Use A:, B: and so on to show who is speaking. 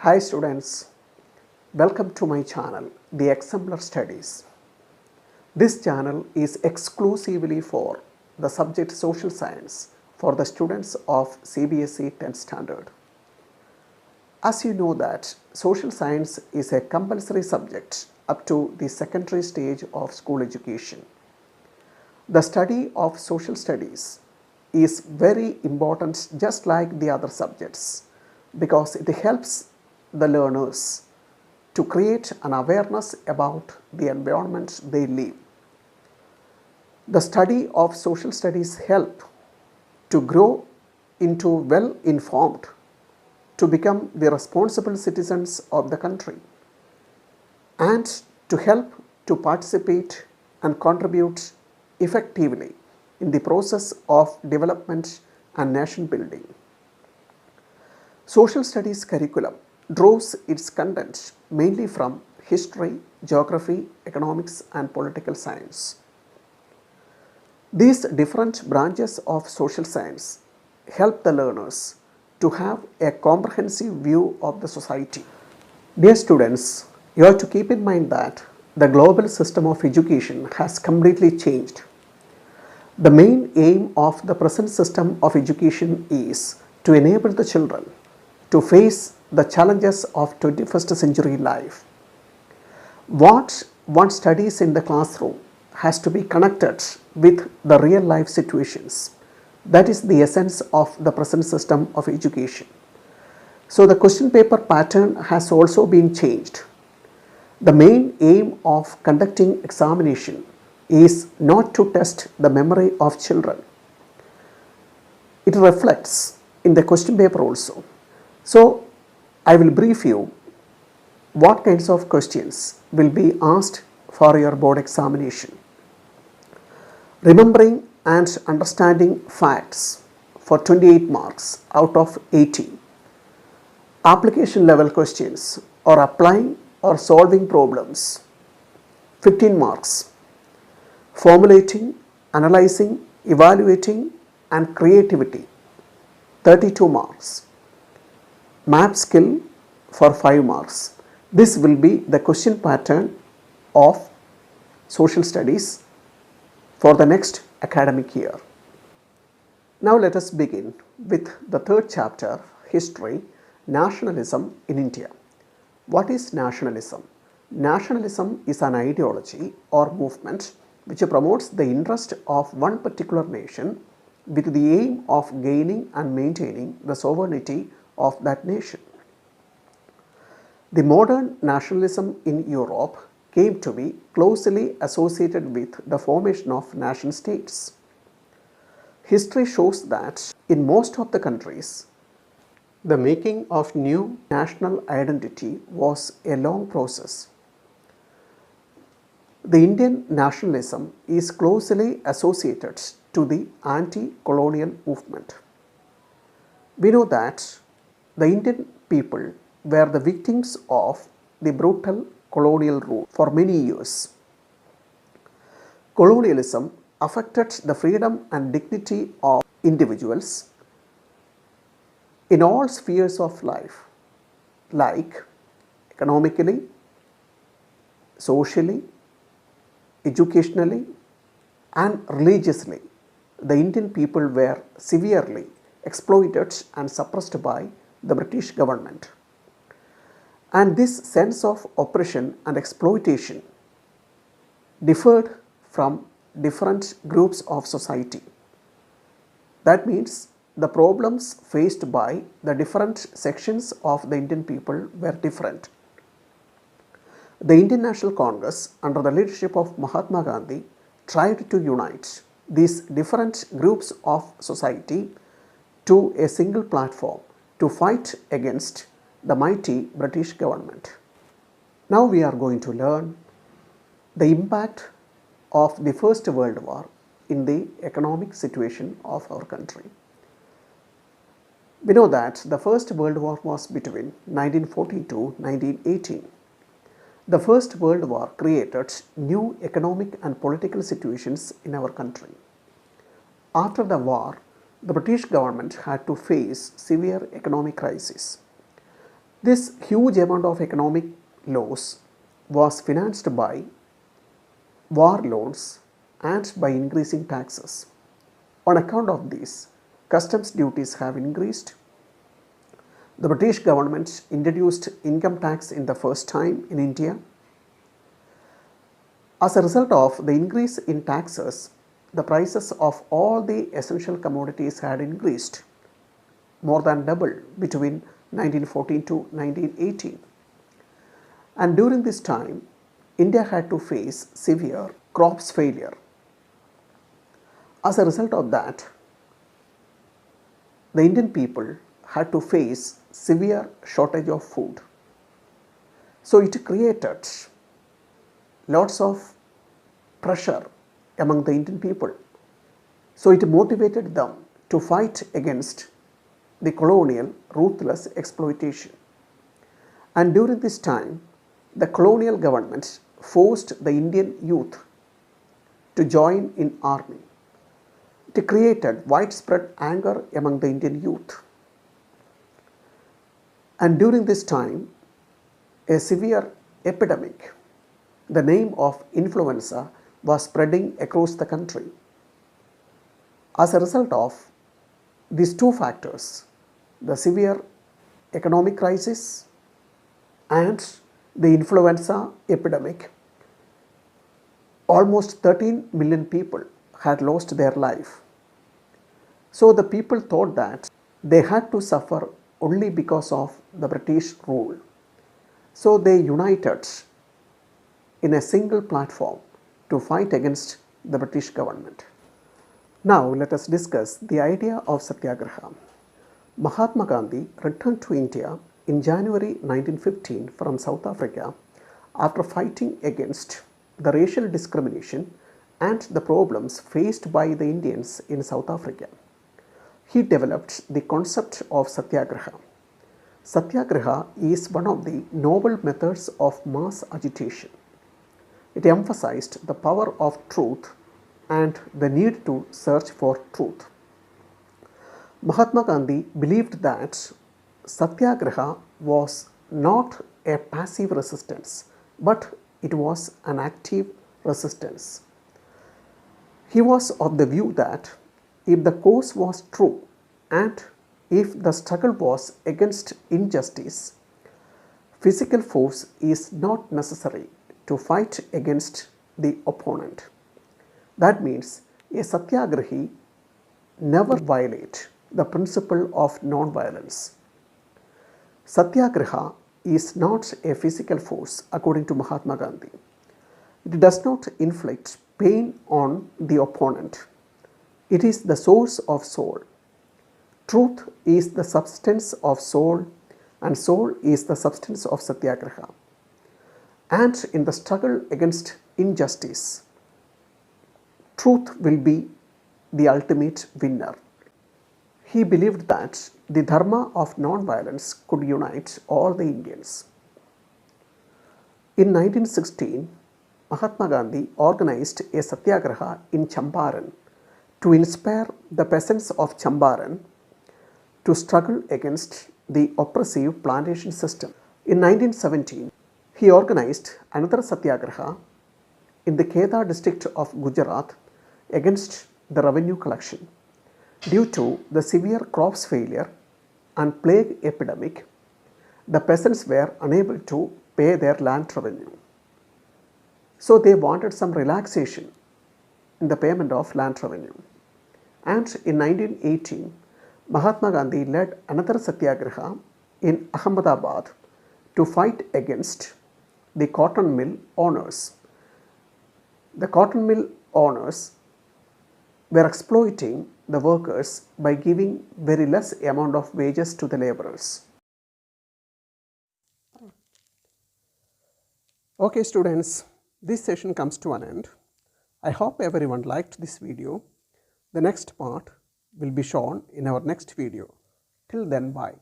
A: Hi students, welcome to my channel, The Exemplar Studies. This channel is exclusively for the subject Social Science for the students of CBSE 10th Standard. As you know that Social Science is a compulsory subject up to the secondary stage of school education. The study of social studies is very important just like the other subjects because it helps the learners to create an awareness about the environment they live. The study of social studies help to grow into well-informed, to become the responsible citizens of the country, and to help to participate and contribute effectively in the process of development and nation building. Social studies curriculum draws its content mainly from history, geography, economics and political science. These different branches of social science help the learners to have a comprehensive view of the society. Dear students, you have to keep in mind that the global system of education has completely changed. The main aim of the present system of education is to enable the children to face the challenges of 21st century life. What one studies in the classroom has to be connected with the real life situations. That is the essence of the present system of education. So the question paper pattern has also been changed. The main aim of conducting examination is not to test the memory of children. It reflects in the question paper also. So I will brief you what kinds of questions will be asked for your board examination. Remembering and understanding facts for 28 marks out of 80. Application level questions or applying or solving problems 15 marks. Formulating, analyzing, evaluating and creativity 32 marks. Map skill for 5 marks. This will be the question pattern of social studies for the next academic year. Now let us begin with the third chapter, History, Nationalism in India. What is nationalism? Nationalism is an ideology or movement which promotes the interest of one particular nation with the aim of gaining and maintaining the sovereignty of that nation. The modern nationalism in Europe came to be closely associated with the formation of nation states. History shows that in most of the countries, the making of new national identity was a long process. The Indian nationalism is closely associated to the anti-colonial movement. We know that the Indian people were the victims of the brutal colonial rule for many years. Colonialism affected the freedom and dignity of individuals in all spheres of life, like economically, socially, educationally, and religiously. The Indian people were severely exploited and suppressed by the British government. And this sense of oppression and exploitation differed from different groups of society. That means the problems faced by the different sections of the Indian people were different. The Indian National Congress, under the leadership of Mahatma Gandhi, tried to unite these different groups of society to a single platform to fight against the mighty British government. Now we are going to learn the impact of the First World War in the economic situation of our country. We know that the First World War was between 1914 to 1918. The First World War created new economic and political situations in our country. After the war, the British government had to face severe economic crisis. This huge amount of economic loss was financed by war loans and by increasing taxes. On account of this, customs duties have increased. The British government introduced income tax in the first time in India. As a result of the increase in taxes, the prices of all the essential commodities had increased, more than double between 1914 to 1918. And during this time, India had to face severe crops failure. As a result of that, the Indian people had to face severe shortage of food. So it created lots of pressure among the Indian people. So it motivated them to fight against the colonial ruthless exploitation. And during this time, the colonial government forced the Indian youth to join in army. It created widespread anger among the Indian youth. And during this time, a severe epidemic, the name of influenza, was spreading across the country. As a result of these two factors, the severe economic crisis and the influenza epidemic, almost 13 million people had lost their life. So the people thought that they had to suffer only because of the British rule. So they united in a single platform to fight against the British government. Now let us discuss the idea of Satyagraha. Mahatma Gandhi returned to India in January 1915 from South Africa after fighting against the racial discrimination and the problems faced by the Indians in South Africa. He developed the concept of Satyagraha. Satyagraha is one of the noble methods of mass agitation. It emphasized the power of truth and the need to search for truth. Mahatma Gandhi believed that Satyagraha was not a passive resistance, but it was an active resistance. He was of the view that if the cause was true and if the struggle was against injustice, physical force is not necessary to fight against the opponent. That means a Satyagrahi never violates the principle of non-violence. Satyagraha is not a physical force according to Mahatma Gandhi. It does not inflict pain on the opponent. It is the source of soul. Truth is the substance of soul, and soul is the substance of Satyagraha. And in the struggle against injustice, truth will be the ultimate winner. He believed that the dharma of non-violence could unite all the Indians. In 1916, Mahatma Gandhi organized a Satyagraha in Champaran to inspire the peasants of Champaran to struggle against the oppressive plantation system. In 1917, he organized another Satyagraha in the Kheda district of Gujarat against the revenue collection. Due to the severe crops failure and plague epidemic, the peasants were unable to pay their land revenue. So they wanted some relaxation in the payment of land revenue. And in 1918, Mahatma Gandhi led another Satyagraha in Ahmedabad to fight against the cotton mill owners. The cotton mill owners were exploiting the workers by giving very less amount of wages to the laborers. Okay students, this session comes to an end. I hope everyone liked this video. The next part will be shown in our next video. Till then, bye.